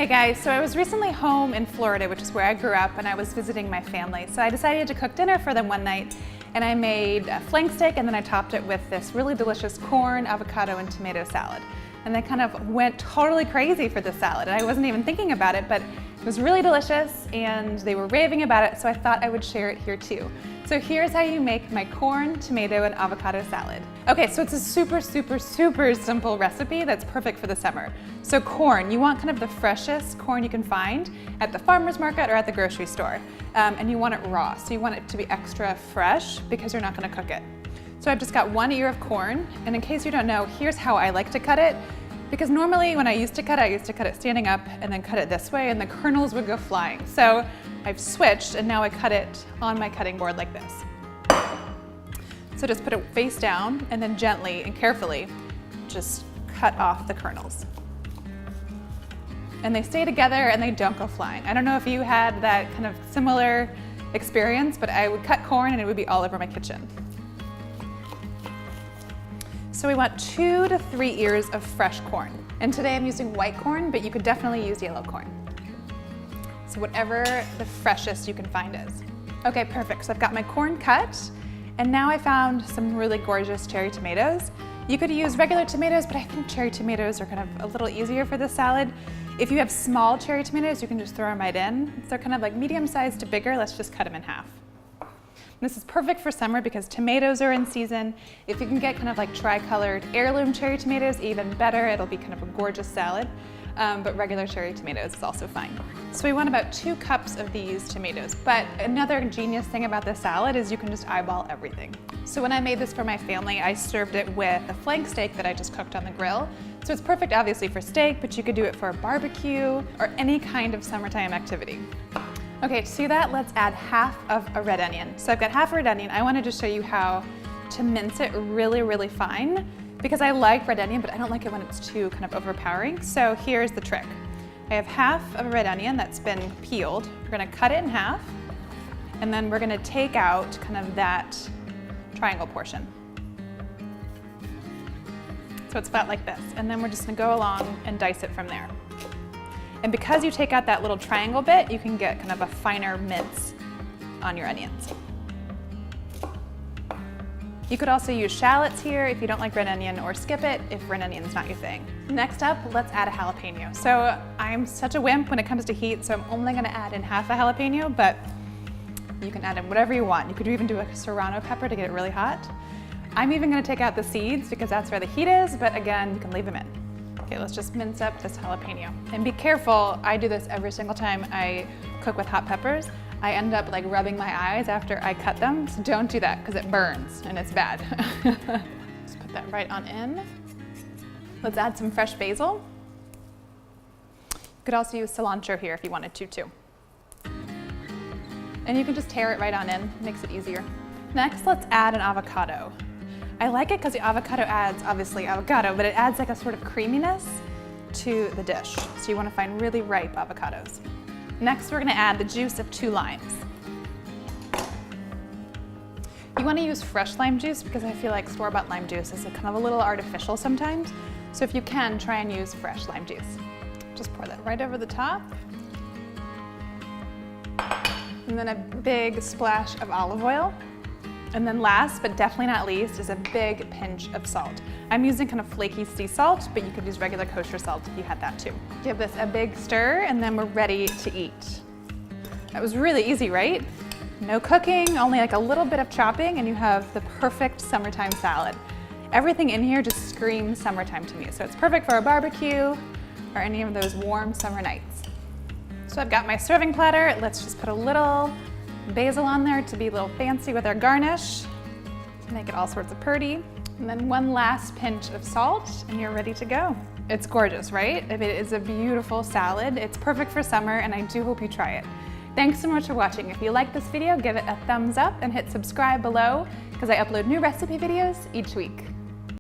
Hey guys, so I was recently home in Florida, which is where I grew up, and I was visiting my family. So I decided to cook dinner for them one night, and I made a flank steak, and then I topped it with this really delicious corn, avocado, and tomato salad. And they kind of went totally crazy for this salad, and I wasn't even thinking about it, but it was really delicious, and they were raving about it, so I thought I would share it here too. So here's how you make my corn, tomato, and avocado salad. Okay, so it's a super simple recipe that's perfect for the summer. So corn, you want kind of the freshest corn you can find at the farmer's market or at the grocery store. And you want it raw, so you want it to be extra fresh because you're not gonna cook it. So I've just got 1 ear of corn, and in case you don't know, here's how I like to cut it. Because normally when I used to cut it standing up and then cut it this way, and the kernels would go flying. So I've switched, and now I cut it on my cutting board like this. So just put it face down, and then gently and carefully just cut off the kernels. And they stay together and they don't go flying. I don't know if you had that kind of similar experience, but I would cut corn and it would be all over my kitchen. So we want 2 to 3 ears of fresh corn. And today I'm using white corn, but you could definitely use yellow corn. So whatever the freshest you can find is. Okay, perfect. So I've got my corn cut, and now I found some really gorgeous cherry tomatoes. You could use regular tomatoes, but I think cherry tomatoes are kind of a little easier for this salad. If you have small cherry tomatoes, you can just throw them right in. If they're kind of like medium-sized to bigger, let's just cut them in half. This is perfect for summer because tomatoes are in season. If you can get kind of like tri-colored heirloom cherry tomatoes, even better. It'll be kind of a gorgeous salad, but regular cherry tomatoes is also fine. So we want about 2 cups of these tomatoes. But another genius thing about this salad is you can just eyeball everything. So when I made this for my family, I served it with a flank steak that I just cooked on the grill. So it's perfect obviously for steak, but you could do it for a barbecue or any kind of summertime activity. Okay, to see that, let's add half of a red onion. So I've got half a red onion. I wanted to show you how to mince it really fine because I like red onion, but I don't like it when it's too kind of overpowering. So here's the trick. I have half of a red onion that's been peeled. We're gonna cut it in half, and then we're gonna take out kind of that triangle portion. So it's flat like this. And then we're just gonna go along and dice it from there. And because you take out that little triangle bit, you can get kind of a finer mince on your onions. You could also use shallots here if you don't like red onion, or skip it if red onion's not your thing. Next up, let's add a jalapeno. So I'm such a wimp when it comes to heat, so I'm only gonna add in half a jalapeno, but you can add in whatever you want. You could even do a serrano pepper to get it really hot. I'm even gonna take out the seeds because that's where the heat is, but again, you can leave them in. Okay, let's just mince up this jalapeno. And be careful, I do this every single time I cook with hot peppers. I end up like rubbing my eyes after I cut them, so don't do that because it burns and it's bad. Just put that right on in. Let's add some fresh basil. You could also use cilantro here if you wanted to too. And you can just tear it right on in, makes it easier. Next, let's add an avocado. I like it because the avocado adds, obviously avocado, but it adds like a sort of creaminess to the dish. So you want to find really ripe avocados. Next, we're going to add the juice of 2 limes. You want to use fresh lime juice because I feel like store-bought lime juice is kind of a little artificial sometimes. So if you can, try and use fresh lime juice. Just pour that right over the top. And then a big splash of olive oil. And then last, but definitely not least, is a big pinch of salt. I'm using kind of flaky sea salt, but you could use regular kosher salt if you had that too. Give this a big stir, and then we're ready to eat. That was really easy, right? No cooking, only like a little bit of chopping, and you have the perfect summertime salad. Everything in here just screams summertime to me, so it's perfect for a barbecue or any of those warm summer nights. So I've got my serving platter. Let's just put a little basil on there to be a little fancy with our garnish, to make it all sorts of pretty. And then 1 last pinch of salt, and you're ready to go. It's gorgeous, right? I mean, it is a beautiful salad. It's perfect for summer, and I do hope you try it. Thanks so much for watching. If you like this video, give it a thumbs up and hit subscribe below because I upload new recipe videos each week.